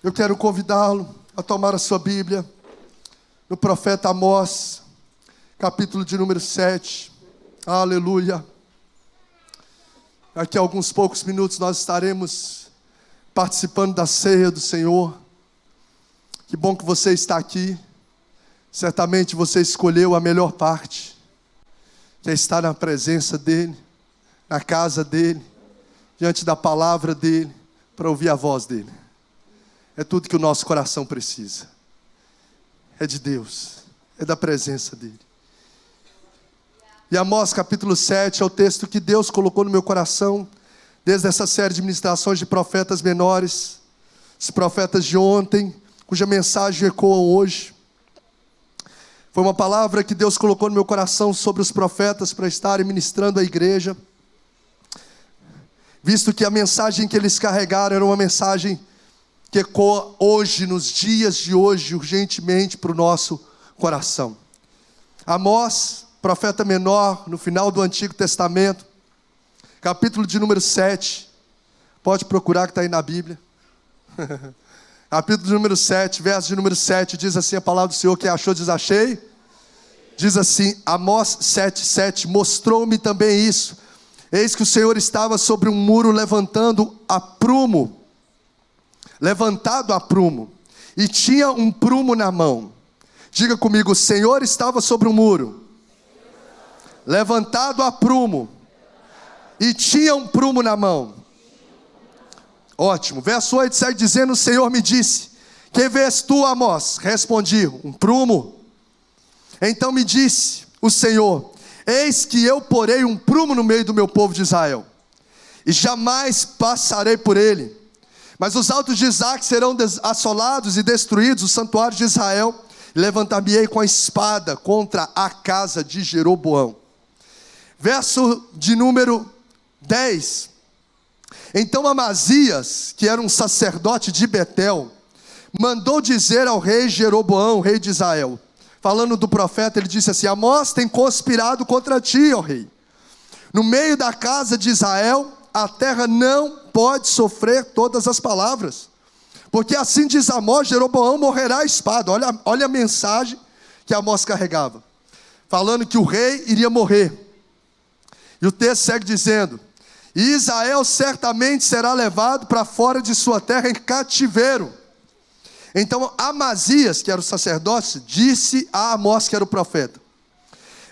Eu quero convidá-lo a tomar a sua Bíblia no profeta Amós, capítulo de número 7. Aleluia. Daqui a alguns poucos minutos nós estaremos participando da ceia do Senhor. Que bom que você está aqui. Certamente você escolheu a melhor parte, que é estar na presença dEle, na casa dEle, diante da palavra dEle, para ouvir a voz dEle. É tudo que o nosso coração precisa. É de Deus, é da presença dEle. E Amós capítulo 7 é o texto que Deus colocou no meu coração, desde essa série de ministrações de profetas menores, os profetas de ontem, cuja mensagem ecoa hoje. Foi uma palavra que Deus colocou no meu coração sobre os profetas para estarem ministrando à igreja, visto que a mensagem que eles carregaram era uma mensagem que ecoa hoje, nos dias de hoje, urgentemente para o nosso coração. Amós, profeta menor, no final do Antigo Testamento, capítulo de número 7, pode procurar que está aí na Bíblia. Capítulo de número 7, verso de número 7, diz assim a palavra do Senhor: quem achou diz achei. Diz assim, Amós 7:7, mostrou-me também isso. Eis que o Senhor estava sobre um muro levantado a prumo, e tinha um prumo na mão. Diga comigo, o Senhor estava sobre um muro, levantado a prumo, e tinha um prumo na mão. Ótimo, verso 8 segue dizendo, o Senhor me disse, que vês tu, Amós? Respondi, um prumo. Então me disse o Senhor, eis que eu porei um prumo no meio do meu povo de Israel, e jamais passarei por ele. Mas os altos de Isaac serão assolados e destruídos, o santuário de Israel, e levantar-me-ei com a espada contra a casa de Jeroboão. Verso de número 10. Então Amazias, que era um sacerdote de Betel, mandou dizer ao rei Jeroboão, rei de Israel, falando do profeta, ele disse assim, Amós tem conspirado contra ti, ó rei. No meio da casa de Israel, a terra não pode sofrer todas as palavras, porque assim diz Amós, Jeroboão morrerá à espada. Olha a mensagem que Amós carregava, falando que o rei iria morrer. E o texto segue dizendo, e Israel certamente será levado para fora de sua terra em cativeiro. Então Amazias, que era o sacerdote, disse a Amós, que era o profeta,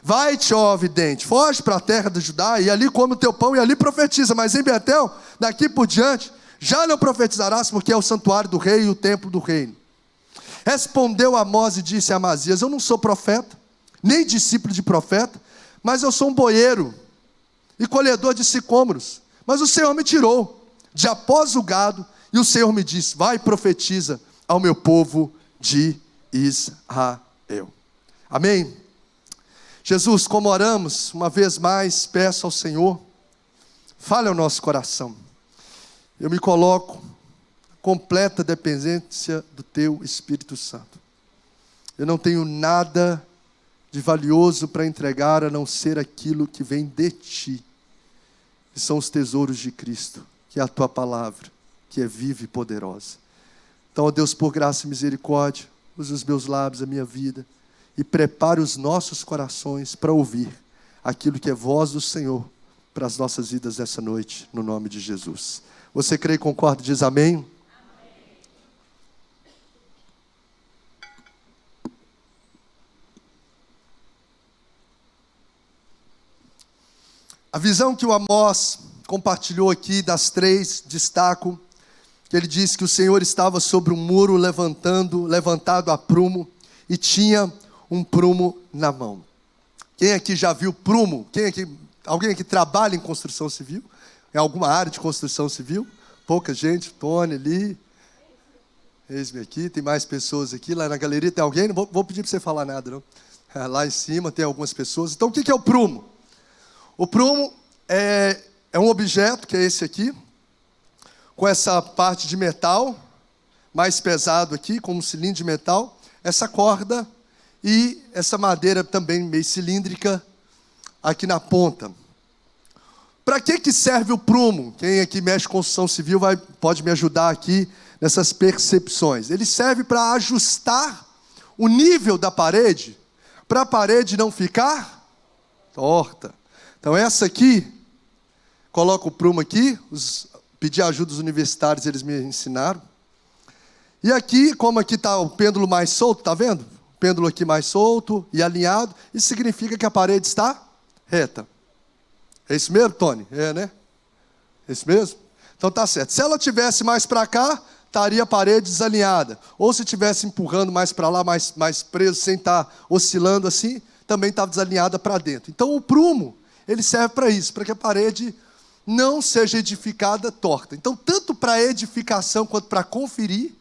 vai-te, ó vidente, foge para a terra de Judá, e ali come o teu pão, e ali profetiza, mas em Betel, daqui por diante, já não profetizarás, porque é o santuário do rei e o templo do reino. Respondeu Amós e disse a Amazias, eu não sou profeta, nem discípulo de profeta, mas eu sou um boieiro, e colhedor de sicômoros, mas o Senhor me tirou de após o gado, e o Senhor me disse, vai e profetiza ao meu povo de Israel. Amém? Jesus, como oramos, uma vez mais, peço ao Senhor, fale ao nosso coração. Eu me coloco em completa dependência do Teu Espírito Santo. Eu não tenho nada de valioso para entregar, a não ser aquilo que vem de Ti, que são os tesouros de Cristo, que é a Tua palavra, que é viva e poderosa. Então, ó Deus, por graça e misericórdia, use os meus lábios, a minha vida, e prepare os nossos corações para ouvir aquilo que é voz do Senhor para as nossas vidas essa noite, no nome de Jesus. Você crê e concorda? Diz amém? Amém. A visão que o Amós compartilhou aqui, das três, destaco, que ele disse que o Senhor estava sobre um muro levantado a prumo, e tinha um prumo na mão. Quem aqui já viu prumo? Alguém aqui trabalha em construção civil? Em alguma área de construção civil? Pouca gente, Tony ali, eis-me aqui, tem mais pessoas aqui, lá na galeria tem alguém? Não vou pedir para você falar nada, não. Lá em cima tem algumas pessoas. Então o que é o prumo? O prumo é um objeto, que é esse aqui, com essa parte de metal, mais pesado aqui, como um cilindro de metal, essa corda e essa madeira também meio cilíndrica aqui na ponta. Para que serve o prumo? Quem aqui mexe com construção civil pode me ajudar aqui nessas percepções. Ele serve para ajustar o nível da parede, para a parede não ficar torta. Então essa aqui, coloco o prumo aqui, pedi ajuda dos universitários, eles me ensinaram. E aqui, como aqui está o pêndulo mais solto, está vendo? O pêndulo aqui mais solto e alinhado, isso significa que a parede está reta. É isso mesmo, Tony? É, né? É isso mesmo? Então tá certo. Se ela tivesse mais para cá, estaria a parede desalinhada. Ou se estivesse empurrando mais para lá, mais preso, sem estar oscilando assim, também estava desalinhada para dentro. Então o prumo, ele serve para isso, para que a parede não seja edificada torta. Então, tanto para edificação quanto para conferir,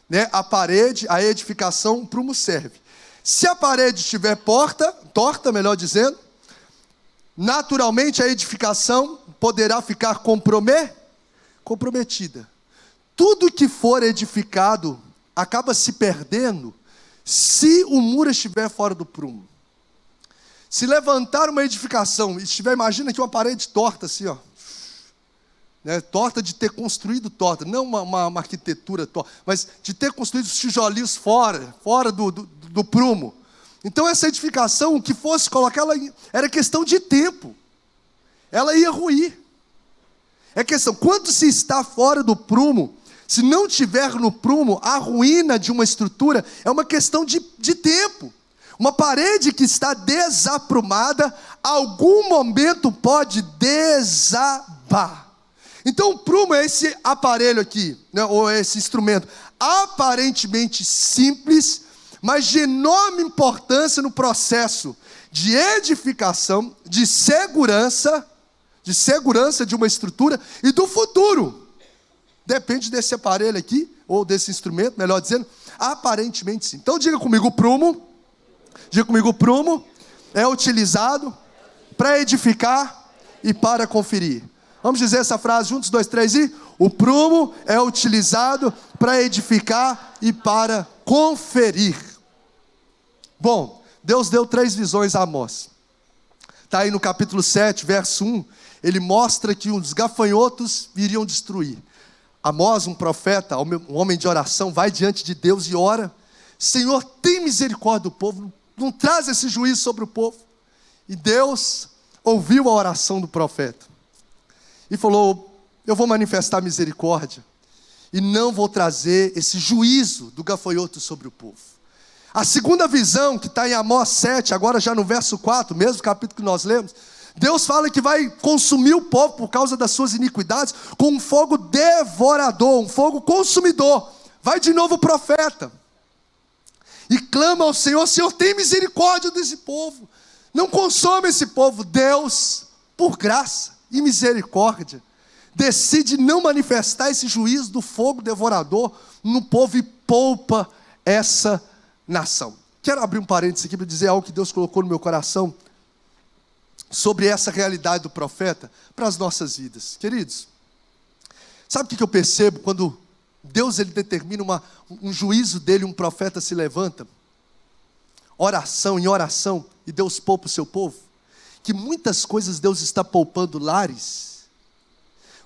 né, a parede, a edificação, o prumo serve. Se a parede estiver torta, melhor dizendo, naturalmente a edificação poderá ficar comprometida. Tudo que for edificado acaba se perdendo se o muro estiver fora do prumo. Se levantar uma edificação e estiver, imagina que uma parede torta assim, ó, né, torta de ter construído torta, não uma arquitetura torta, mas de ter construído os tijolinhos fora do prumo. Então essa edificação, o que fosse colocar, era questão de tempo. Ela ia ruir. É questão, quando se está fora do prumo, se não tiver no prumo, a ruína de uma estrutura é uma questão de tempo. Uma parede que está desaprumada, algum momento pode desabar. Então o prumo é esse aparelho aqui, né, ou esse instrumento, aparentemente simples, mas de enorme importância no processo de edificação, de segurança de uma estrutura e do futuro. Depende desse aparelho aqui, ou desse instrumento, melhor dizendo, aparentemente sim. Então diga comigo, o prumo é utilizado para edificar e para conferir. Vamos dizer essa frase juntos, 2, 3 e... O prumo é utilizado para edificar e para conferir. Bom, Deus deu 3 visões a Amós. Está aí no capítulo 7, verso 1, ele mostra que os gafanhotos iriam destruir. Amós, um profeta, um homem de oração, vai diante de Deus e ora: Senhor, tem misericórdia do povo, não traz esse juízo sobre o povo. E Deus ouviu a oração do profeta e falou: eu vou manifestar misericórdia e não vou trazer esse juízo do gafanhoto sobre o povo. A segunda visão, que está em Amós 7, agora já no verso 4, mesmo capítulo que nós lemos, Deus fala que vai consumir o povo por causa das suas iniquidades com um fogo devorador, um fogo consumidor. Vai de novo o profeta e clama ao Senhor: Senhor, tem misericórdia desse povo, não consome esse povo. Deus, por graça e misericórdia, decide não manifestar esse juízo do fogo devorador no povo e poupa essa nação. Quero abrir um parênteses aqui para dizer algo que Deus colocou no meu coração sobre essa realidade do profeta para as nossas vidas. Queridos, sabe o que eu percebo quando Deus ele determina um juízo dele, um profeta se levanta, oração em oração, e Deus poupa o seu povo? Que muitas coisas Deus está poupando lares,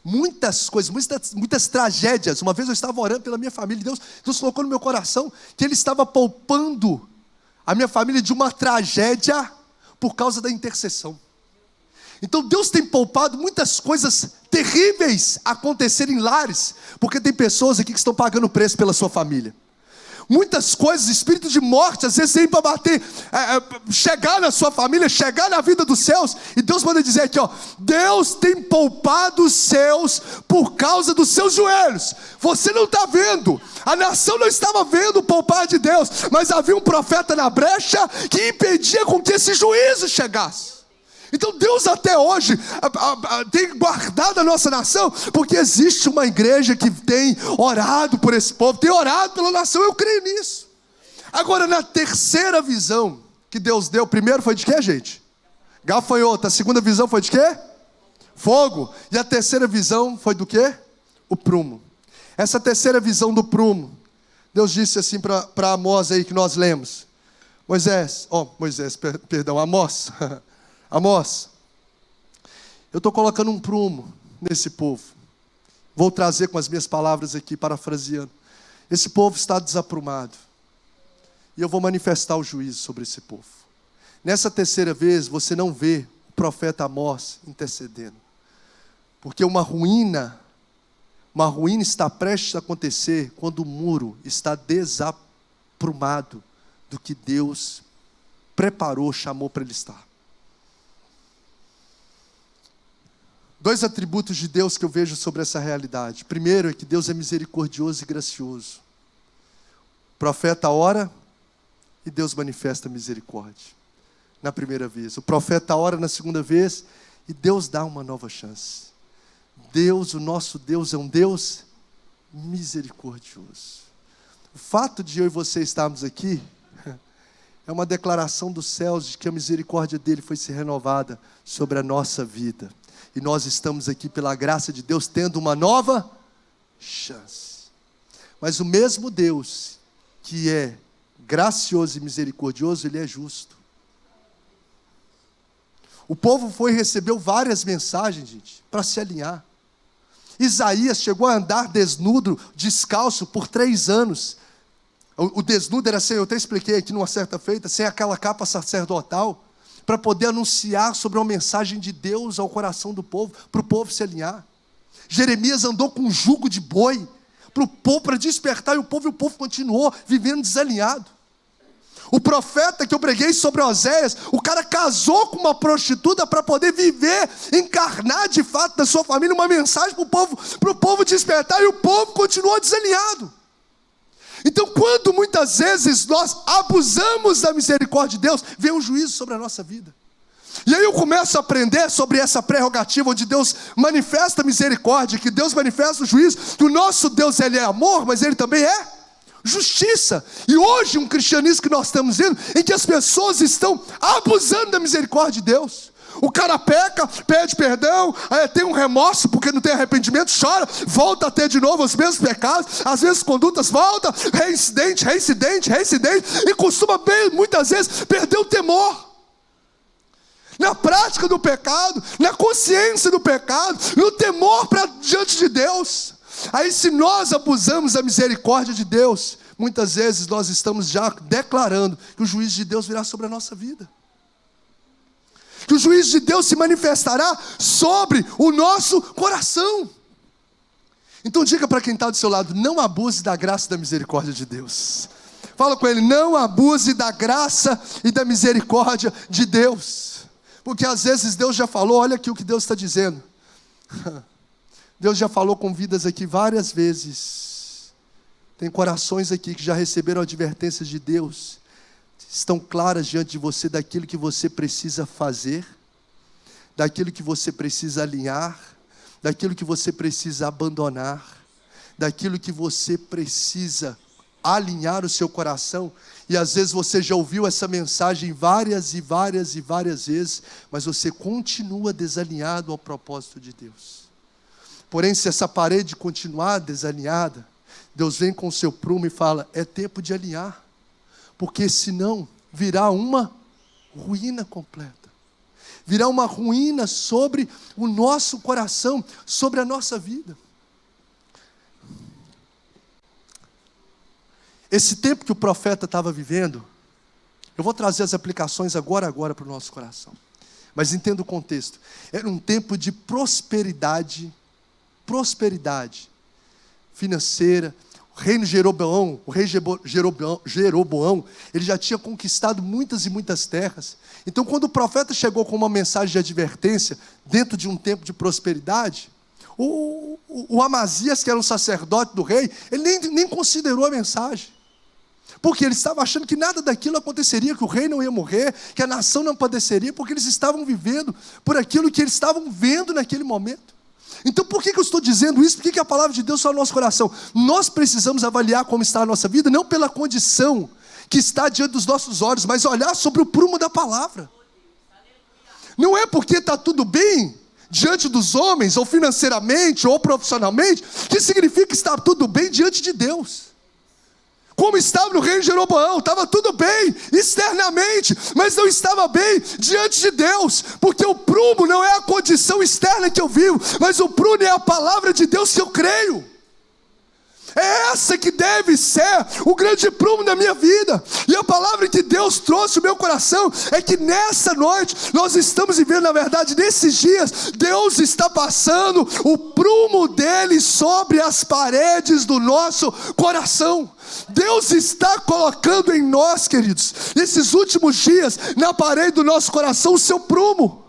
muitas coisas, muitas tragédias. Uma vez eu estava orando pela minha família, Deus colocou no meu coração que Ele estava poupando a minha família de uma tragédia por causa da intercessão. Então Deus tem poupado muitas coisas terríveis acontecerem em lares, porque tem pessoas aqui que estão pagando preço pela sua família. Muitas coisas, espírito de morte, às vezes vem para bater, chegar na sua família, chegar na vida dos seus, e Deus manda dizer aqui, ó: Deus tem poupado os seus por causa dos seus joelhos. Você não está vendo, a nação não estava vendo o poupar de Deus, mas havia um profeta na brecha que impedia com que esse juízo chegasse. Então Deus até hoje tem guardado a nossa nação, porque existe uma igreja que tem orado por esse povo, tem orado pela nação, eu creio nisso. Agora, na terceira visão que Deus deu, primeiro foi de quê, gente? Gafanhoto. A segunda visão foi de quê? Fogo. E a terceira visão foi do quê? O prumo. Essa terceira visão do prumo, Deus disse assim para Amós aí que nós lemos. Amós, eu estou colocando um prumo nesse povo. Vou trazer com as minhas palavras aqui, parafraseando. Esse povo está desaprumado. E eu vou manifestar o juízo sobre esse povo. Nessa terceira vez, você não vê o profeta Amós intercedendo. Porque uma ruína está prestes a acontecer quando o muro está desaprumado do que Deus preparou, chamou para ele estar. 2 atributos de Deus que eu vejo sobre essa realidade. Primeiro é que Deus é misericordioso e gracioso. O profeta ora e Deus manifesta misericórdia. Na primeira vez. O profeta ora na segunda vez e Deus dá uma nova chance. Deus, o nosso Deus, é um Deus misericordioso. O fato de eu e você estarmos aqui é uma declaração dos céus de que a misericórdia dele foi se renovada sobre a nossa vida. E nós estamos aqui pela graça de Deus tendo uma nova chance. Mas o mesmo Deus que é gracioso e misericordioso, ele é justo. O povo recebeu várias mensagens, gente, para se alinhar. Isaías chegou a andar desnudo, descalço, por 3 anos. O desnudo era assim, eu até expliquei aqui numa certa feita, sem aquela capa sacerdotal, para poder anunciar sobre uma mensagem de Deus ao coração do povo, para o povo se alinhar. Jeremias andou com um jugo de boi, para o povo, para despertar, e o povo continuou vivendo desalinhado. O profeta que eu preguei sobre Oséias, o cara casou com uma prostituta para poder viver, encarnar de fato na sua família uma mensagem para o povo despertar, e o povo continuou desalinhado. Então, quando muitas vezes nós abusamos da misericórdia de Deus, vem um juízo sobre a nossa vida. E aí eu começo a aprender sobre essa prerrogativa onde Deus manifesta a misericórdia, que Deus manifesta o juízo, que o nosso Deus, ele é amor, mas ele também é justiça. E hoje um cristianismo que nós estamos vendo, em que as pessoas estão abusando da misericórdia de Deus. O cara peca, pede perdão, aí tem um remorso porque não tem arrependimento, chora, volta a ter de novo os mesmos pecados, as mesmas condutas, volta, reincidente, e costuma bem, muitas vezes, perder o temor. Na prática do pecado, na consciência do pecado, no temor diante de Deus. Aí se nós abusamos da misericórdia de Deus, muitas vezes nós estamos já declarando que o juízo de Deus virá sobre a nossa vida. Que o juízo de Deus se manifestará sobre o nosso coração. Então diga para quem está do seu lado, não abuse da graça e da misericórdia de Deus. Fala com ele, não abuse da graça e da misericórdia de Deus. Porque às vezes Deus já falou, olha aqui o que Deus está dizendo. Deus já falou com vidas aqui várias vezes. Tem corações aqui que já receberam advertências de Deus. Estão claras diante de você daquilo que você precisa fazer, daquilo que você precisa alinhar, daquilo que você precisa abandonar, daquilo que você precisa alinhar o seu coração. E às vezes você já ouviu essa mensagem várias vezes, mas você continua desalinhado ao propósito de Deus. Porém, se essa parede continuar desalinhada, Deus vem com o seu prumo e fala, é tempo de alinhar. Porque senão virá uma ruína completa. Virá uma ruína sobre o nosso coração, sobre a nossa vida. Esse tempo que o profeta estava vivendo, eu vou trazer as aplicações agora para o nosso coração. Mas entenda o contexto. Era um tempo de prosperidade financeira. O rei Jeroboão, ele já tinha conquistado muitas e muitas terras. Então, quando o profeta chegou com uma mensagem de advertência, dentro de um tempo de prosperidade, o Amazias, que era um sacerdote do rei, ele nem considerou a mensagem. Porque ele estava achando que nada daquilo aconteceria, que o rei não ia morrer, que a nação não padeceria, porque eles estavam vivendo por aquilo que eles estavam vendo naquele momento. Então por que eu estou dizendo isso? Por que a palavra de Deus está no nosso coração? Nós precisamos avaliar como está a nossa vida, não pela condição que está diante dos nossos olhos, mas olhar sobre o prumo da palavra. Não é porque está tudo bem diante dos homens, ou financeiramente, ou profissionalmente, que significa que está tudo bem diante de Deus. como estava no reino de Jeroboão. Estava tudo bem externamente, mas não estava bem diante de Deus, porque o prumo não é a condição externa que eu vivo, mas o prumo é a palavra de Deus que eu creio. É essa que deve ser o grande prumo da minha vida. E a palavra que Deus trouxe ao meu coração é que nessa noite nós estamos vivendo, na verdade, nesses dias, Deus está passando o prumo dele sobre as paredes do nosso coração. Deus está colocando em nós, queridos, nesses últimos dias, na parede do nosso coração, o seu prumo,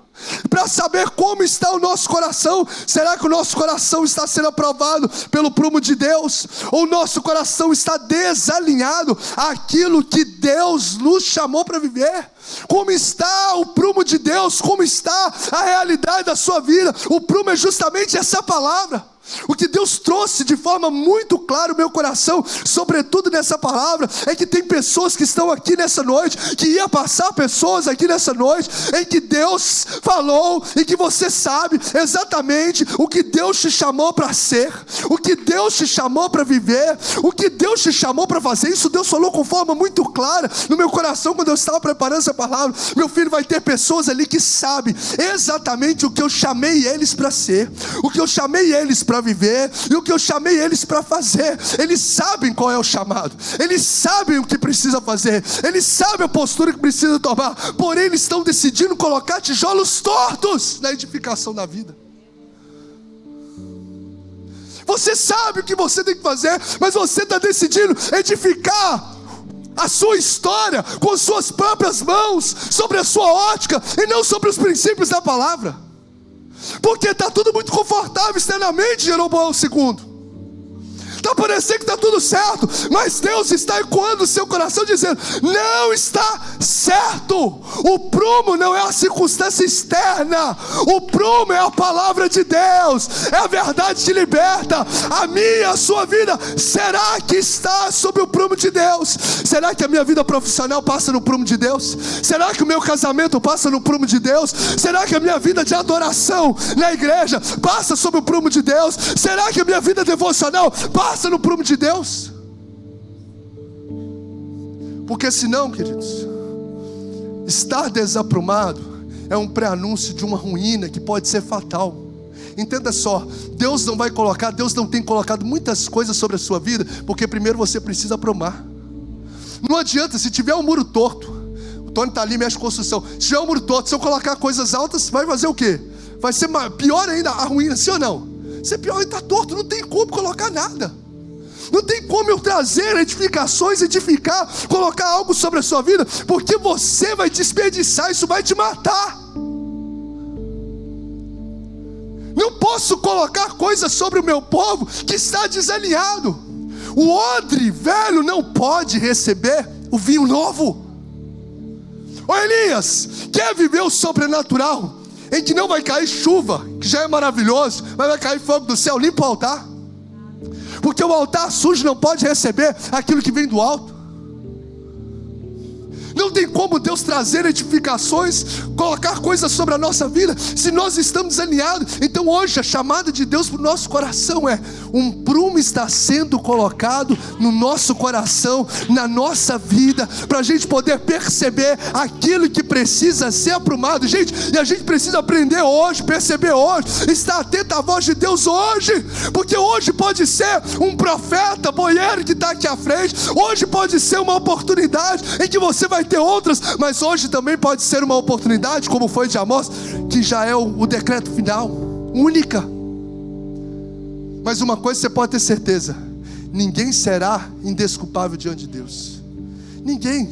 para saber como está o nosso coração. Será que o nosso coração está sendo aprovado pelo prumo de Deus? Ou o nosso coração está desalinhado àquilo que Deus nos chamou para viver? Como está o prumo de Deus? Como está a realidade da sua vida? O prumo é justamente essa palavra. O que Deus trouxe de forma muito clara no meu coração, sobretudo nessa palavra, é que tem pessoas que estão aqui nessa noite, que ia passar pessoas aqui nessa noite, em que Deus falou, e que você sabe exatamente o que Deus te chamou para ser, o que Deus te chamou para viver, o que Deus te chamou para fazer. Isso Deus falou com forma muito clara no meu coração quando eu estava preparando essa palavra. Meu filho, vai ter pessoas ali que sabem exatamente o que eu chamei eles para ser, o que eu chamei eles para viver e o que eu chamei eles para fazer. Eles sabem qual é o chamado, eles sabem o que precisa fazer, eles sabem a postura que precisa tomar, porém eles estão decidindo colocar tijolos tortos na edificação da vida. Você sabe o que você tem que fazer, mas você está decidindo edificar a sua história com suas próprias mãos, sobre a sua ótica e não sobre os princípios da palavra. Porque está tudo muito confortável externamente, Jeroboão II. Está parecendo que está tudo certo, mas Deus está ecoando o seu coração dizendo: não está certo. O prumo não é a circunstância externa, o prumo é a palavra de Deus, é a verdade que liberta. A minha, a sua vida, será que está sob o prumo de Deus? Será que a minha vida profissional passa no prumo de Deus? Será que o meu casamento passa no prumo de Deus? Será que a minha vida de adoração na igreja passa sob o prumo de Deus? Será que a minha vida devocional passa no prumo de Deus? Porque senão, queridos, estar desaprumado é um pré-anúncio de uma ruína que pode ser fatal. Entenda só, Deus não tem colocado muitas coisas sobre a sua vida, porque primeiro você precisa aprumar. Não adianta, se tiver um muro torto, o Tony está ali, mexe com construção, se tiver um muro torto, se eu colocar coisas altas, vai fazer o quê? Vai ser pior ainda a ruína, sim ou não? Se pior ainda, está torto, não tem como colocar nada. Não tem como eu trazer edificações, colocar algo sobre a sua vida, porque você vai desperdiçar, isso vai te matar. Não posso colocar coisas sobre o meu povo que está desalinhado. O odre velho não pode receber o vinho novo. Ô Elias, quer viver o sobrenatural, em que não vai cair chuva, que já é maravilhoso, mas vai cair fogo do céu? Limpa o altar, porque o altar sujo não pode receber aquilo que vem do alto. Não tem como Deus trazer edificações, colocar coisas sobre a nossa vida, se nós estamos alinhados. Então hoje a chamada de Deus para o nosso coração é: um prumo está sendo colocado no nosso coração, na nossa vida, para a gente poder perceber aquilo que precisa ser aprumado. Gente, e a gente precisa aprender hoje, perceber hoje, estar atento à voz de Deus hoje, porque hoje pode ser um profeta boiero que está aqui à frente, hoje pode ser uma oportunidade em que você vai ter outras, mas hoje também pode ser uma oportunidade, como foi de Amós, que já é o decreto final, única. Mas uma coisa você pode ter certeza: ninguém será indesculpável diante de Deus. Ninguém.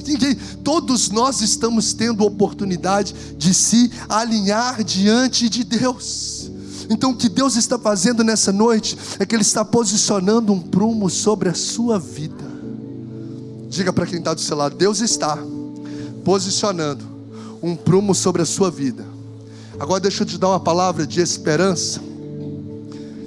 Todos nós estamos tendo oportunidade de se alinhar diante de Deus. Então o que Deus está fazendo nessa noite é que Ele está posicionando um prumo sobre a sua vida. Diga para quem está do seu lado: Deus está posicionando um prumo sobre a sua vida. Agora deixa eu te dar uma palavra de esperança,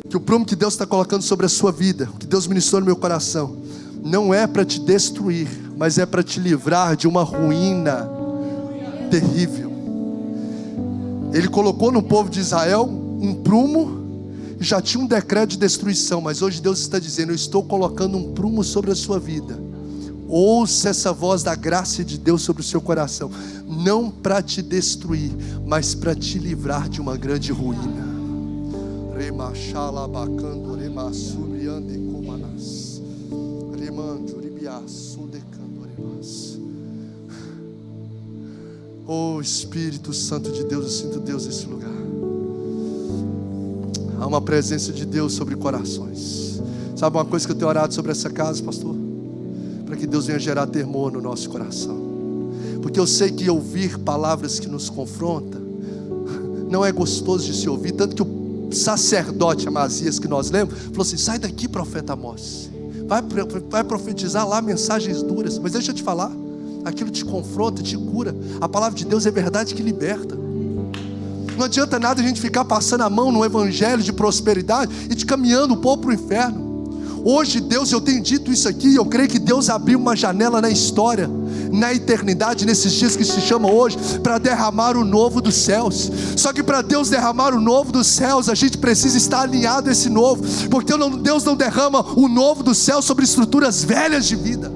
que o prumo que Deus está colocando sobre a sua vida, que Deus ministrou no meu coração, não é para te destruir, mas é para te livrar de uma ruína terrível. Ele colocou no povo de Israel um prumo, e já tinha um decreto de destruição, mas hoje Deus está dizendo: eu estou colocando um prumo sobre a sua vida, Ouça essa voz da graça de Deus sobre o seu coração, não para te destruir, mas para te livrar de uma grande ruína. Oh Espírito Santo de Deus, eu sinto Deus nesse lugar. Há uma presença de Deus sobre corações. Sabe uma coisa que eu tenho orado sobre essa casa, pastor? Para que Deus venha gerar temor no nosso coração. Porque eu sei que ouvir palavras que nos confrontam não é gostoso de se ouvir. Tanto que o sacerdote Amazias, que nós lemos, falou assim: sai daqui, profeta Amós, vai profetizar lá mensagens duras. Mas deixa eu te falar, aquilo te confronta, te cura. A palavra de Deus é verdade que liberta. Não adianta nada a gente ficar passando a mão no evangelho de prosperidade e te caminhando o povo para o inferno. Hoje Deus, eu tenho dito isso aqui, eu creio que Deus abriu uma janela na história, na eternidade, nesses dias que se chama hoje, para derramar o novo dos céus. Só que para Deus derramar o novo dos céus, a gente precisa estar alinhado a esse novo, porque Deus não derrama o novo dos céus sobre estruturas velhas de vida.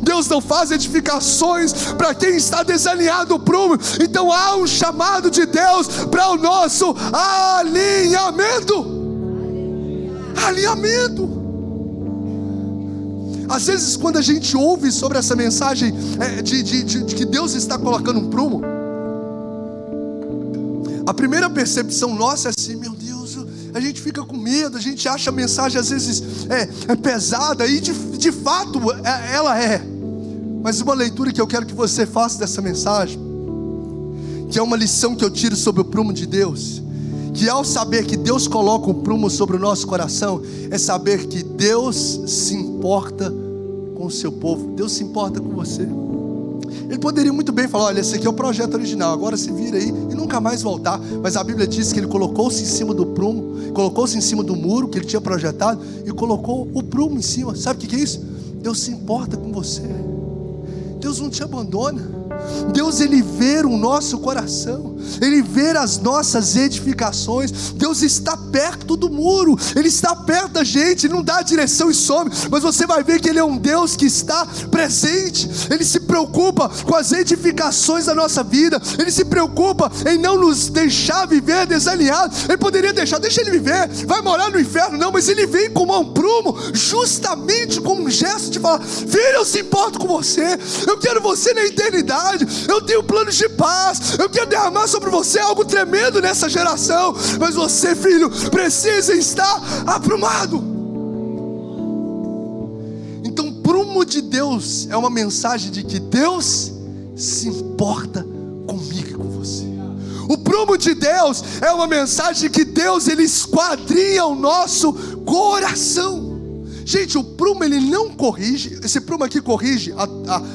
Deus não faz edificações para quem está desalinhado do prumo. Então há um chamado de Deus para o nosso alinhamento. Alinhamento. Às vezes quando a gente ouve sobre essa mensagem de que Deus está colocando um prumo, a primeira percepção nossa é assim: meu Deus, a gente fica com medo, a gente acha a mensagem às vezes pesada, e de fato ela é. Mas uma leitura que eu quero que você faça dessa mensagem, que é uma lição que eu tiro sobre o prumo de Deus, que ao saber que Deus coloca um prumo sobre o nosso coração, é saber que Deus se importa com o seu povo. Deus se importa com você. Ele poderia muito bem falar: olha, esse aqui é o projeto original, agora se vira aí e nunca mais voltar. Mas a Bíblia diz que ele colocou-se em cima do prumo, colocou-se em cima do muro que ele tinha projetado e colocou o prumo em cima. Sabe o que é isso? Deus se importa com você. Deus não te abandona. Deus, Ele vê o nosso coração, Ele vê as nossas edificações. Deus está perto do muro, Ele está perto da gente, Ele não dá a direção e some, mas você vai ver que Ele é um Deus que está presente. Ele se preocupa com as edificações da nossa vida, Ele se preocupa em não nos deixar viver desalinhado. Ele poderia deixa Ele viver, vai morar no inferno, não, mas Ele vem com um prumo, justamente com um gesto de falar: filho, eu se importo com você, eu quero você na eternidade, eu tenho planos de paz, eu quero derramar sobre você algo tremendo nessa geração, mas você, filho, precisa estar aprumado. Então o prumo de Deus é uma mensagem de que Deus se importa comigo e com você. O prumo de Deus é uma mensagem de que Deus, Ele esquadrinha o nosso coração. Gente, o prumo, ele não corrige. Esse prumo aqui corrige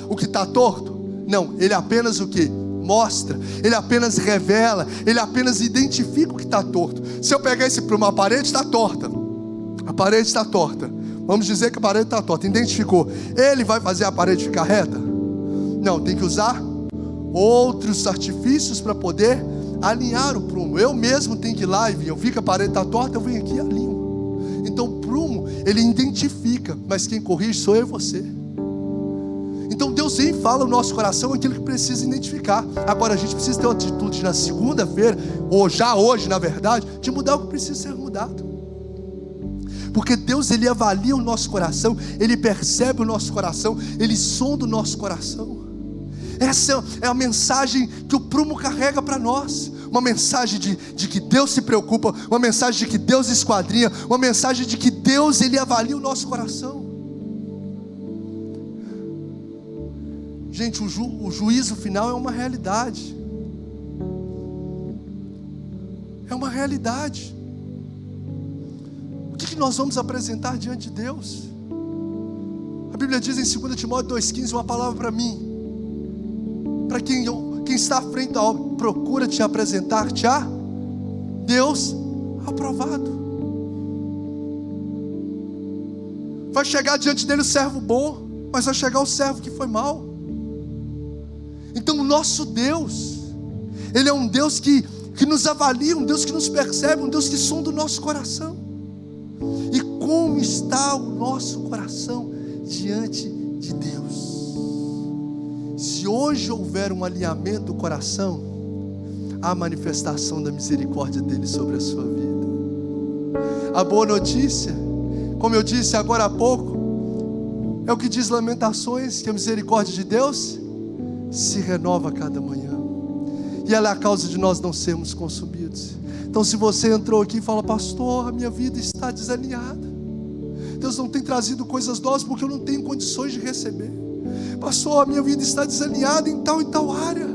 o que está torto? Não, ele apenas o que? Mostra, ele apenas revela, ele apenas identifica o que está torto. Se eu pegar esse prumo, a parede está torta, a parede está torta, vamos dizer que a parede está torta, identificou, ele vai fazer a parede ficar reta? Não, tem que usar outros artifícios para poder alinhar o prumo. Eu mesmo tenho que ir lá e vir, eu vi que a parede está torta, eu venho aqui e alinho. Então o prumo, ele identifica, mas quem corrige sou eu e você. Então Deus sempre fala no nosso coração aquilo que precisa identificar. Agora a gente precisa ter uma atitude na segunda-feira, ou já hoje na verdade, de mudar o que precisa ser mudado. Porque Deus, Ele avalia o nosso coração, Ele percebe o nosso coração, Ele sonda o nosso coração. Essa é a mensagem que o prumo carrega para nós. Uma mensagem de que Deus se preocupa, uma mensagem de que Deus esquadrinha, uma mensagem de que Deus, Ele avalia o nosso coração. Gente, o juízo final é uma realidade. É uma realidade. O que nós vamos apresentar diante de Deus? A Bíblia diz em 2 Timóteo 2,15, uma palavra para mim, para quem está à frente da obra: procura te apresentar-te a Deus aprovado. Vai chegar diante dele o servo bom, mas vai chegar o servo que foi mau. Então o nosso Deus, Ele é um Deus que nos avalia, um Deus que nos percebe, um Deus que sonda o nosso coração. E como está o nosso coração diante de Deus? hoje houver um alinhamento do coração, há a manifestação da misericórdia dele sobre a sua vida. A boa notícia, como eu disse agora há pouco, é o que diz Lamentações, que a misericórdia de Deus se renova a cada manhã, e ela é a causa de nós não sermos consumidos. Então, se você entrou aqui e fala: pastor, a minha vida está desalinhada, Deus não tem trazido coisas novas porque eu não tenho condições de receber. Pastor, a minha vida está desalinhada em tal e tal área.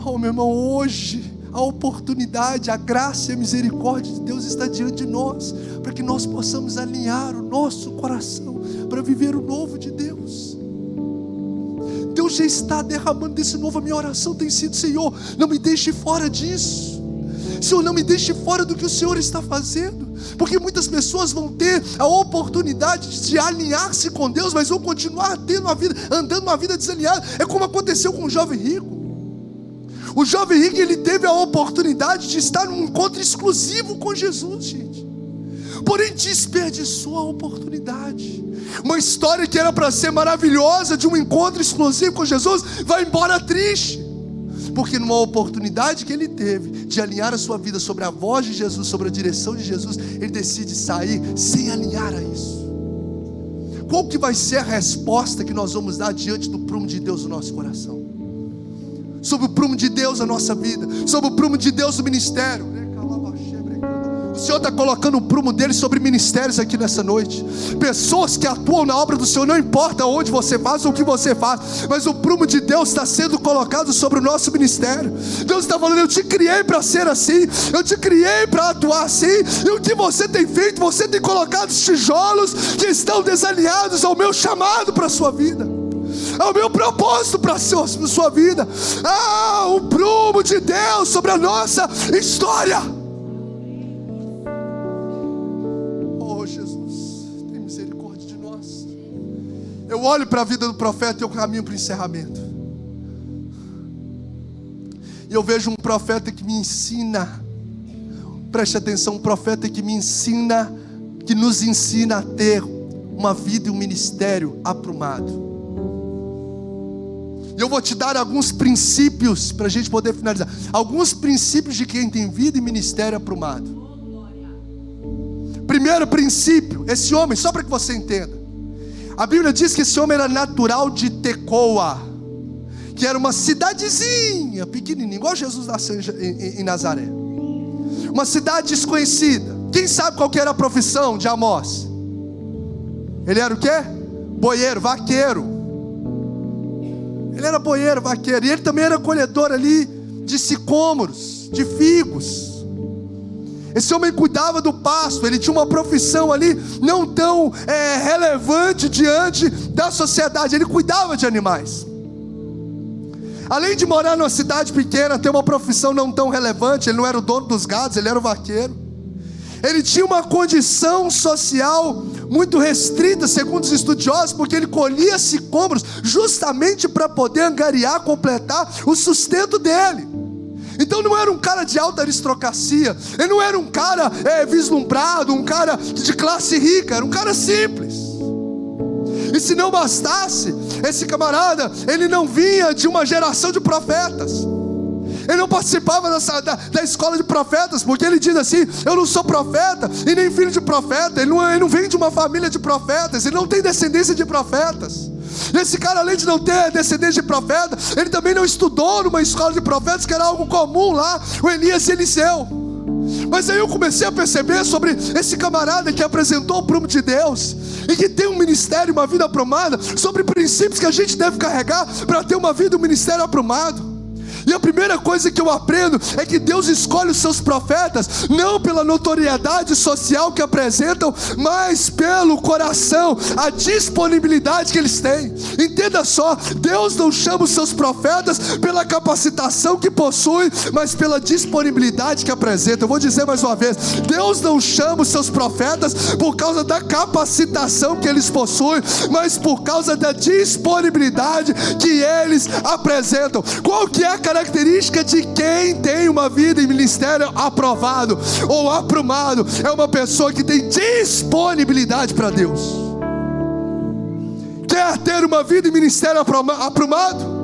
Oh, meu irmão, hoje a oportunidade, a graça e a misericórdia de Deus está diante de nós, para que nós possamos alinhar o nosso coração para viver o novo de Deus. Deus já está derramando desse novo. A minha oração tem sido: Senhor, não me deixe fora disso. Senhor, não me deixe fora do que o Senhor está fazendo, porque muitas pessoas vão ter a oportunidade de alinhar-se com Deus, mas vão continuar tendo a vida, andando uma vida desalinhada. É como aconteceu com o jovem rico. O jovem rico, ele teve a oportunidade de estar num encontro exclusivo com Jesus, gente, porém desperdiçou a oportunidade. Uma história que era para ser maravilhosa, de um encontro exclusivo com Jesus, vai embora triste, porque numa oportunidade que ele teve de alinhar a sua vida sobre a voz de Jesus, sobre a direção de Jesus, ele decide sair sem alinhar a isso. Qual que vai ser a resposta que nós vamos dar diante do prumo de Deus no nosso coração? Sobre o prumo de Deus na nossa vida, sobre o prumo de Deus no ministério. O Senhor está colocando o prumo dele sobre ministérios aqui nessa noite. Pessoas que atuam na obra do Senhor, não importa onde você faz ou o que você faz, mas o prumo de Deus está sendo colocado sobre o nosso ministério. Deus está falando: eu te criei para ser assim, eu te criei para atuar assim. E o que você tem feito? Você tem colocado os tijolos que estão desalinhados ao meu chamado para a sua vida, ao meu propósito para a sua vida. O prumo de Deus sobre a nossa história. Eu olho para a vida do profeta e eu caminho para o encerramento, e eu vejo um profeta que me ensina, preste atenção, um profeta que me ensina, que nos ensina a ter uma vida e um ministério aprumado. E eu vou te dar alguns princípios para a gente poder finalizar. Alguns princípios de quem tem vida e ministério aprumado. Primeiro princípio, esse homem, só para que você entenda, a Bíblia diz que esse homem era natural de Tecoa, que era uma cidadezinha pequenininha, igual Jesus nasceu em Nazaré, uma cidade desconhecida. Quem sabe qual que era a profissão de Amós? Ele era o quê? Boieiro, vaqueiro. Ele era boieiro, vaqueiro, e ele também era colhedor ali de sicômoros, de figos. Esse homem cuidava do pasto, ele tinha uma profissão ali não tão relevante diante da sociedade, ele cuidava de animais. Além de morar numa cidade pequena, ter uma profissão não tão relevante, ele não era o dono dos gados, ele era o vaqueiro. Ele tinha uma condição social muito restrita, segundo os estudiosos, porque ele colhia sicômoros justamente para poder angariar, completar o sustento dele. Então não era um cara de alta aristocracia, ele não era um cara vislumbrado, um cara de classe rica, era um cara simples. E se não bastasse, esse camarada, ele não vinha de uma geração de profetas, ele não participava da escola de profetas, porque ele diz assim: eu não sou profeta e nem filho de profeta. Ele não vem de uma família de profetas, ele não tem descendência de profetas. Esse cara, além de não ter descendência de profeta, ele também não estudou numa escola de profetas, que era algo comum lá, o Elias e Eliseu. Mas aí eu comecei a perceber sobre esse camarada que apresentou o prumo de Deus, e que tem um ministério, uma vida aprumada, sobre princípios que a gente deve carregar para ter uma vida e um ministério aprumado. E a primeira coisa que eu aprendo é que Deus escolhe os seus profetas não pela notoriedade social que apresentam, mas pelo coração, a disponibilidade que eles têm. Entenda só, Deus não chama os seus profetas pela capacitação que possuem, mas pela disponibilidade que apresentam. Eu vou dizer mais uma vez: Deus não chama os seus profetas por causa da capacitação que eles possuem, mas por causa da disponibilidade que eles apresentam. Qual que é a característica de quem tem uma vida em ministério aprovado ou aprumado? É uma pessoa que tem disponibilidade para Deus. Quer ter uma vida em ministério aprumado?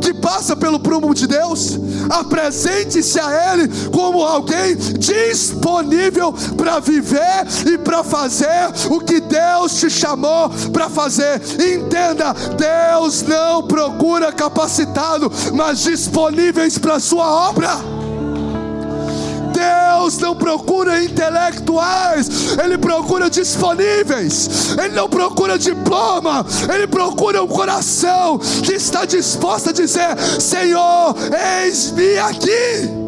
que passa pelo prumo de Deus, apresente-se a Ele como alguém disponível para viver e para fazer o que Deus te chamou para fazer. Entenda, Deus não procura capacitado, mas disponíveis para a sua obra. Deus não procura intelectuais, Ele procura disponíveis. Ele não procura diploma, Ele procura um coração que está disposto a dizer: Senhor, eis-me aqui.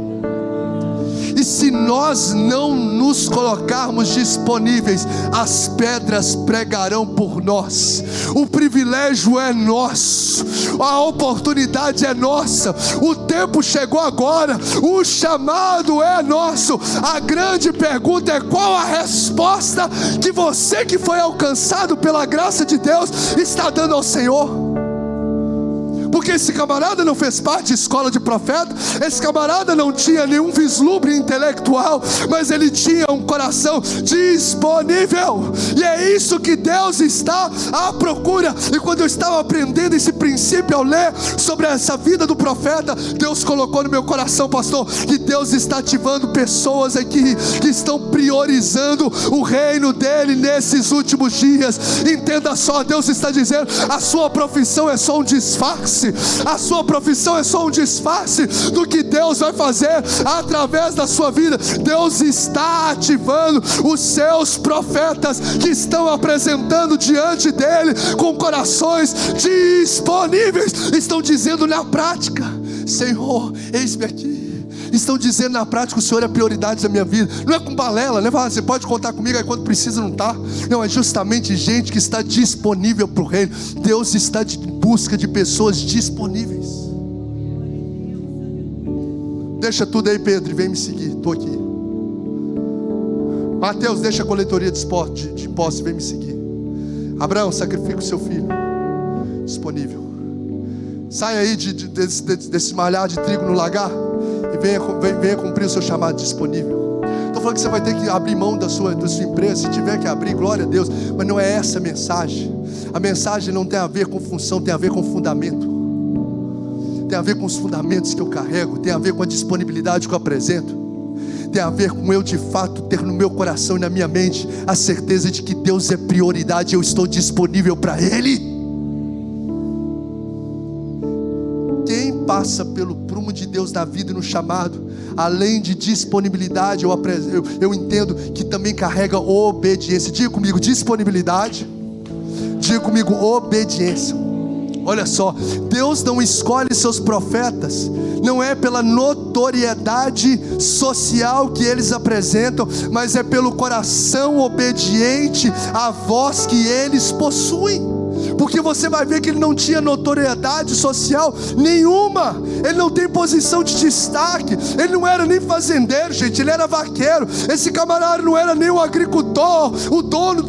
E se nós não nos colocarmos disponíveis, as pedras pregarão por nós. O privilégio é nosso, a oportunidade é nossa, o tempo chegou agora, o chamado é nosso. A grande pergunta é: qual a resposta que você, que foi alcançado pela graça de Deus, está dando ao Senhor? Porque esse camarada não fez parte de escola de profeta, esse camarada não tinha nenhum vislumbre intelectual, mas ele tinha um coração disponível. E é isso que Deus está à procura. E quando eu estava aprendendo esse princípio ao ler sobre essa vida do profeta, Deus colocou no meu coração, pastor, que Deus está ativando pessoas aqui que estão priorizando o reino dele nesses últimos dias. Entenda só, Deus está dizendo: a sua profissão é só um disfarce. A sua profissão é só um disfarce do que Deus vai fazer através da sua vida. Deus está ativando os seus profetas que estão apresentando diante dele com corações disponíveis. Estão dizendo na prática: Senhor, eis-me aqui. Estão dizendo na prática: o Senhor é a prioridade da minha vida. Não é com balela, né? Você pode contar comigo, aí quando precisa não está. Não, é justamente gente que está disponível para o reino. Deus está em busca de pessoas disponíveis. Deixa tudo aí, Pedro, e vem me seguir. Estou aqui. Mateus, deixa a coletoria de impostos e vem me seguir. Abraão, sacrifica o seu filho. Disponível. Sai aí desse malhar de trigo no lagar e venha cumprir o seu chamado. Disponível. Estou falando que você vai ter que abrir mão da sua empresa. Se tiver que abrir, glória a Deus. Mas não é essa a mensagem. A mensagem não tem a ver com função, tem a ver com fundamento. Tem a ver com os fundamentos que eu carrego. Tem a ver com a disponibilidade que eu apresento. Tem a ver com eu de fato ter no meu coração e na minha mente a certeza de que Deus é prioridade. Eu estou disponível para Ele. Quem passa pelo prumo de Deus na vida e no chamado, além de disponibilidade, eu entendo que também carrega obediência. Diga comigo: disponibilidade. Diga comigo: obediência. Olha só, Deus não escolhe seus profetas, não é pela notoriedade social que eles apresentam, mas é pelo coração obediente à voz que eles possuem. Porque você vai ver que ele não tinha notoriedade social nenhuma. Ele não tem posição de destaque. Ele não era nem fazendeiro, gente. Ele era vaqueiro. Esse camarada não era nem um agricultor, o dono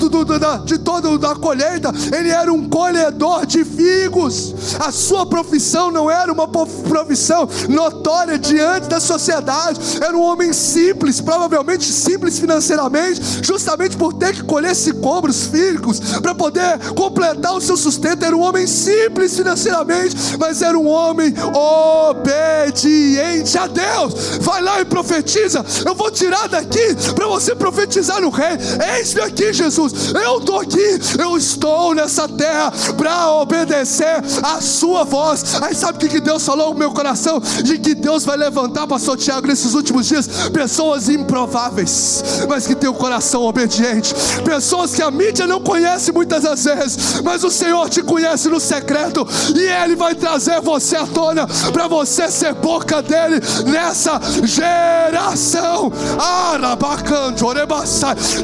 de toda a colheita. Ele era um colhedor de figos. A sua profissão não era uma profissão notória diante da sociedade. Era um homem simples, provavelmente simples financeiramente, justamente por ter que colher sicombros, figos, para poder completar o seu sustento. Era um homem simples financeiramente, mas era um homem obediente a Deus. Vai lá e profetiza. Eu vou tirar daqui para você profetizar no rei. Eis-me aqui, Jesus. Eu estou aqui. Eu estou nessa terra para obedecer a sua voz. Aí sabe o que Deus falou no meu coração? De que Deus vai levantar, pastor Tiago, nesses últimos dias, pessoas improváveis, mas que tem o coração obediente. Pessoas que a mídia não conhece muitas das vezes, mas o Senhor te conhece no secreto, e Ele vai trazer você à tona, para você ser boca dele nessa geração.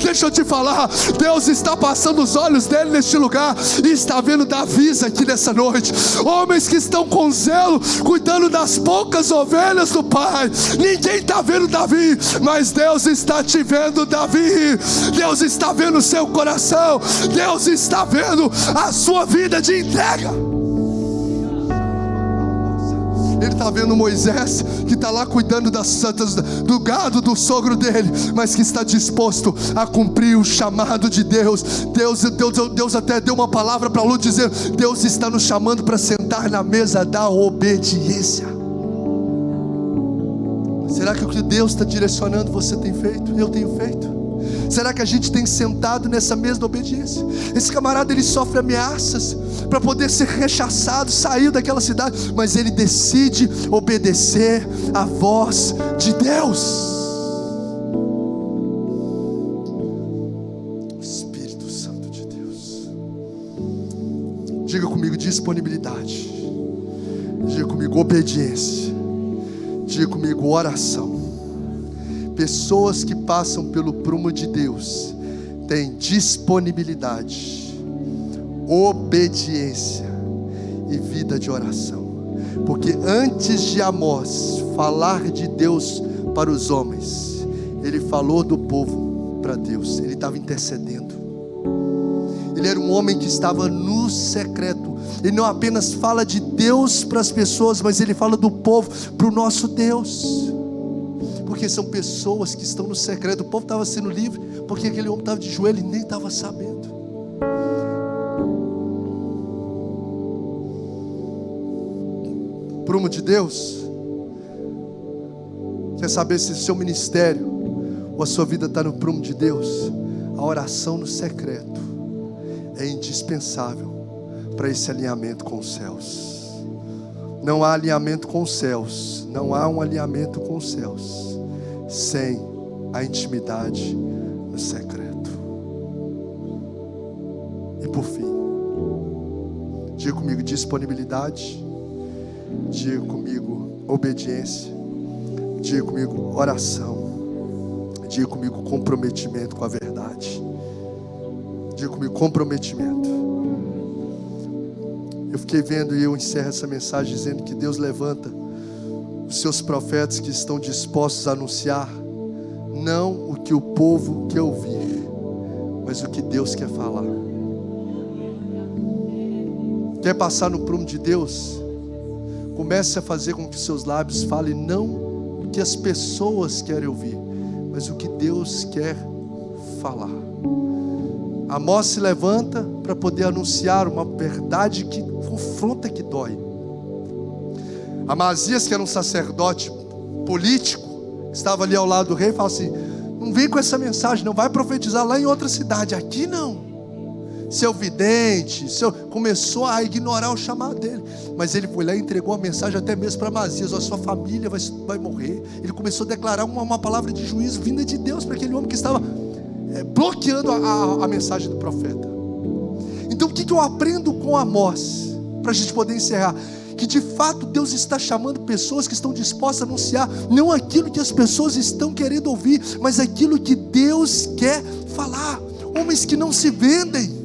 Deixa eu te falar, Deus está passando os olhos dele neste lugar, e está vendo Davis aqui nessa noite. Homens que estão com zelo, cuidando das poucas ovelhas do Pai. Ninguém está vendo Davi, mas Deus está te vendo, Davi. Deus está vendo o seu coração. Deus está vendo a sua vida de entrega. Ele está vendo Moisés, que está lá cuidando do gado do sogro dele, mas que está disposto a cumprir o chamado de Deus. Deus até deu uma palavra para Lúcio, dizendo: Deus está nos chamando para sentar sentar na mesa da obediência. Será que o que Deus está direcionando você tem feito? Eu tenho feito? Será que a gente tem sentado nessa mesa da obediência? Esse camarada, ele sofre ameaças para poder ser rechaçado, sair daquela cidade, mas ele decide obedecer à voz de Deus. Espírito Santo de Deus. Diga comigo disponibilidade. Diga comigo obediência. Diga comigo oração. Pessoas que passam pelo prumo de Deus têm disponibilidade, obediência e vida de oração. Porque antes de Amós falar de Deus para os homens, ele falou do povo para Deus. Ele estava intercedendo. Ele era um homem que estava no secreto. Ele não apenas fala de Deus para as pessoas, mas ele fala do povo para o nosso Deus. Porque são pessoas que estão no secreto. O povo estava sendo livre porque aquele homem estava de joelho e nem estava sabendo. Prumo de Deus. Quer saber se o seu ministério ou a sua vida está no prumo de Deus? A oração no secreto é indispensável para esse alinhamento com os céus. Não há alinhamento com os céus, não há um alinhamento com os céus sem a intimidade no secreto. E por fim, diga comigo disponibilidade, diga comigo obediência, diga comigo oração, diga comigo comprometimento com a verdade, diga comigo comprometimento. Eu fiquei vendo e eu encerro essa mensagem dizendo que Deus levanta os seus profetas que estão dispostos a anunciar não o que o povo quer ouvir, mas o que Deus quer falar. Quer passar no prumo de Deus? Comece a fazer com que seus lábios falem não o que as pessoas querem ouvir, mas o que Deus quer falar. Amós se levanta para poder anunciar uma verdade que confronta, que dói. Amazias, que era um sacerdote político, estava ali ao lado do rei, fala assim: não vem com essa mensagem, não vai profetizar lá em outra cidade, aqui não. Seu vidente, começou a ignorar o chamado dele, mas ele foi lá e entregou a mensagem até mesmo para Amazias: a sua família vai morrer. Ele começou a declarar uma palavra de juízo vinda de Deus para aquele homem que estava bloqueando a mensagem do profeta. Então o que eu aprendo com Amós, para a gente poder encerrar? Que de fato Deus está chamando pessoas que estão dispostas a anunciar não aquilo que as pessoas estão querendo ouvir, mas aquilo que Deus quer falar. Homens que não se vendem,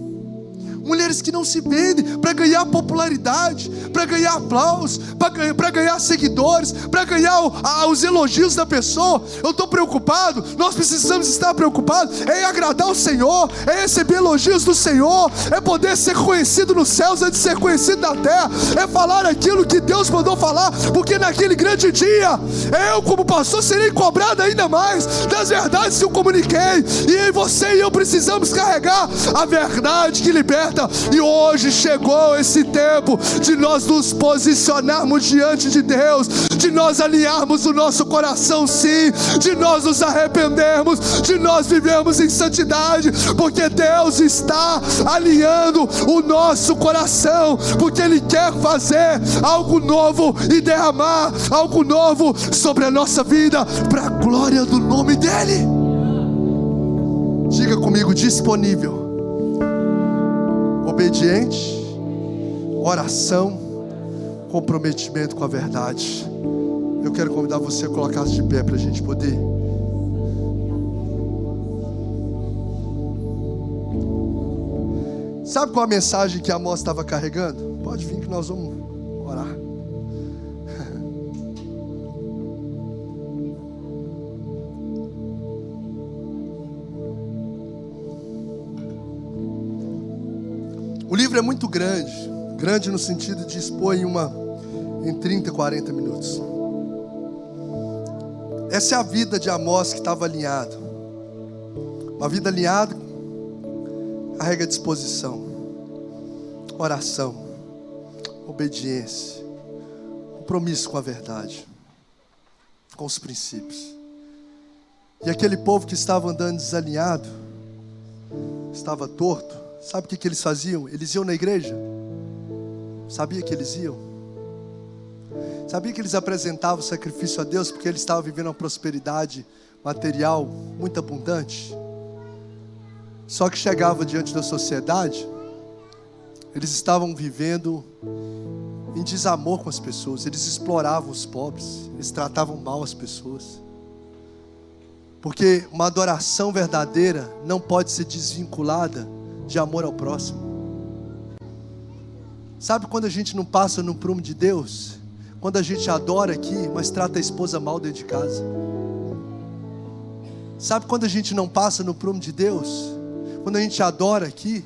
mulheres que não se vendem para ganhar popularidade, para ganhar aplausos, para ganhar seguidores, para ganhar os elogios da pessoa. Eu estou preocupado, nós precisamos estar preocupados em agradar o Senhor, é receber elogios do Senhor, é poder ser conhecido nos céus antes de ser conhecido na terra, é falar aquilo que Deus mandou falar, porque naquele grande dia, eu como pastor serei cobrado ainda mais das verdades que eu comuniquei, e você e eu precisamos carregar a verdade que liberta. E hoje chegou esse tempo de nós nos posicionarmos diante de Deus, de nós alinharmos o nosso coração, sim, de nós nos arrependermos, de nós vivermos em santidade, porque Deus está alinhando o nosso coração, porque Ele quer fazer algo novo e derramar algo novo sobre a nossa vida, para a glória do nome dEle. Diga comigo: disponível, obediente, oração, comprometimento com a verdade. Eu quero convidar você a colocar-se de pé para a gente poder. Sabe qual a mensagem que Amós estava carregando? Pode vir que nós vamos orar. O livro é muito grande, grande no sentido de expor em 30, 40 minutos. Essa é a vida de Amós que estava alinhado. Uma vida alinhada carrega disposição, oração, obediência, compromisso com a verdade, com os princípios. E aquele povo que estava andando desalinhado, estava torto, sabe o que eles faziam? Eles iam na igreja. Sabia que eles iam? Sabia que eles apresentavam sacrifício a Deus porque eles estavam vivendo uma prosperidade material muito abundante? Só que chegava diante da sociedade, eles estavam vivendo em desamor com as pessoas, eles exploravam os pobres, eles tratavam mal as pessoas. Porque uma adoração verdadeira não pode ser desvinculada de amor ao próximo. Sabe quando a gente não passa no prumo de Deus? Quando a gente adora aqui, mas trata a esposa mal dentro de casa. Sabe quando a gente não passa no prumo de Deus? Quando a gente adora aqui,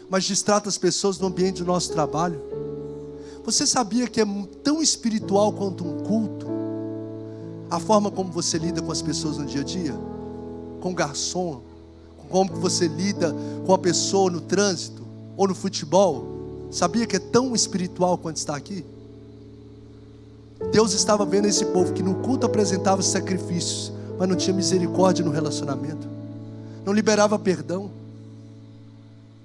mas distrata as pessoas no ambiente do nosso trabalho. Você sabia que é tão espiritual quanto um culto a forma como você lida com as pessoas no dia a dia? Com o garçom, como que você lida com a pessoa no trânsito ou no futebol? Sabia que é tão espiritual quanto está aqui? Deus estava vendo esse povo que no culto apresentava sacrifícios, mas não tinha misericórdia no relacionamento, não liberava perdão.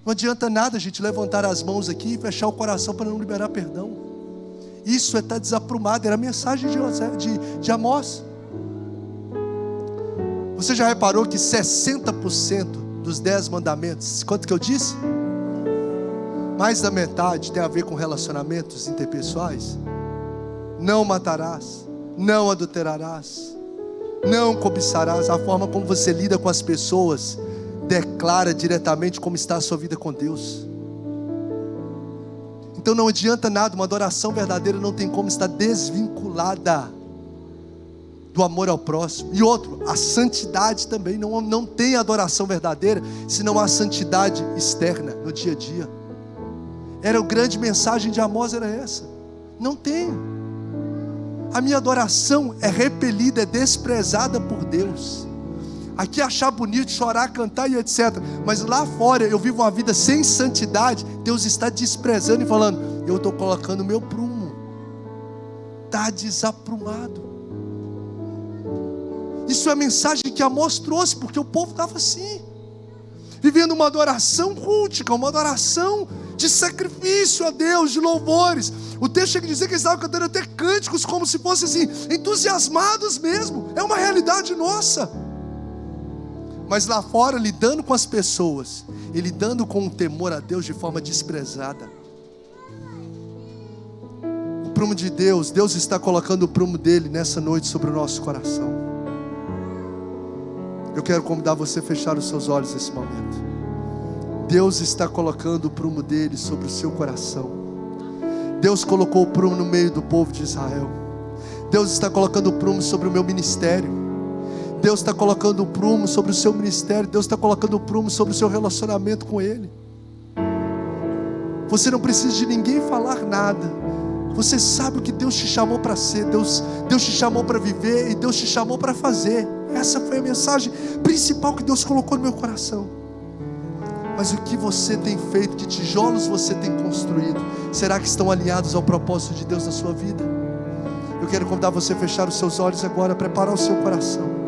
Não adianta nada a gente levantar as mãos aqui e fechar o coração para não liberar perdão. Isso é estar desaprumado. Era a mensagem de Amós. Você já reparou que 60% dos 10 mandamentos, quanto que eu disse? Mais da metade tem a ver com relacionamentos interpessoais. Não matarás, não adulterarás, não cobiçarás. A forma como você lida com as pessoas declara diretamente como está a sua vida com Deus. Então não adianta nada, uma adoração verdadeira não tem como estar desvinculada do amor ao próximo. E outro, a santidade também, não tem adoração verdadeira se não há santidade externa no dia a dia. Era a grande mensagem de Amós, era essa. Não tem. A minha adoração é repelida, é desprezada por Deus. Aqui achar bonito, chorar, cantar e etc. Mas lá fora eu vivo uma vida sem santidade. Deus está desprezando e falando: eu estou colocando o meu prumo. Está desaprumado. Isso é a mensagem que Amós trouxe, porque o povo estava assim, vivendo uma adoração cultica, uma adoração de sacrifício a Deus, de louvores. O texto chega a dizer que eles estavam cantando até cânticos como se fossem assim, entusiasmados mesmo. É uma realidade nossa. Mas lá fora, lidando com as pessoas e lidando com o temor a Deus de forma desprezada. O prumo de Deus, Deus está colocando o prumo dele nessa noite sobre o nosso coração. Eu quero convidar você a fechar os seus olhos nesse momento. Deus está colocando o prumo dele sobre o seu coração. Deus colocou o prumo no meio do povo de Israel. Deus está colocando o prumo sobre o meu ministério. Deus está colocando o prumo sobre o seu ministério. Deus está colocando o prumo sobre o seu relacionamento com Ele. Você não precisa de ninguém falar nada. Você sabe o que Deus te chamou para ser. Deus te chamou para viver e Deus te chamou para fazer. Essa foi a mensagem principal que Deus colocou no meu coração. Mas o que você tem feito? Que tijolos você tem construído? Será que estão alinhados ao propósito de Deus na sua vida? Eu quero convidar você a fechar os seus olhos agora, preparar o seu coração.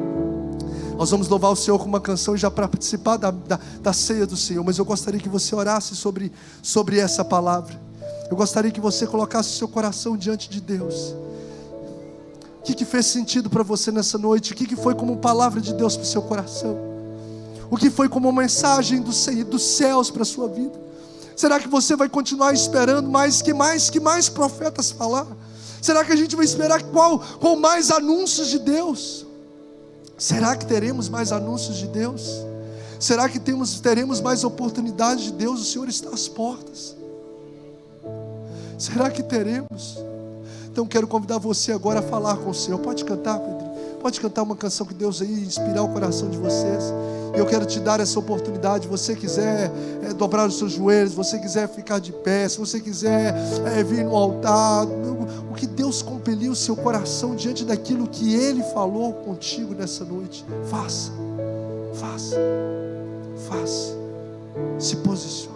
Nós vamos louvar o Senhor com uma canção já para participar da ceia do Senhor. Mas eu gostaria que você orasse sobre essa palavra. Eu gostaria que você colocasse o seu coração diante de Deus. O que fez sentido para você nessa noite? O que foi como palavra de Deus para o seu coração? O que foi como uma mensagem dos céus para a sua vida? Será que você vai continuar esperando que mais profetas falar? Será que a gente vai esperar qual mais anúncios de Deus? Será que teremos mais anúncios de Deus? Será que teremos mais oportunidades de Deus? O Senhor está às portas. Será que teremos? Então quero convidar você agora a falar com o Senhor. Pode cantar, Pedro. Pode cantar uma canção que Deus aí inspirar o coração de vocês. Eu quero te dar essa oportunidade. Se você quiser dobrar os seus joelhos, se você quiser ficar de pé, se você quiser vir no altar, o que Deus compeliu o seu coração diante daquilo que Ele falou contigo nessa noite, faça. Se posicione.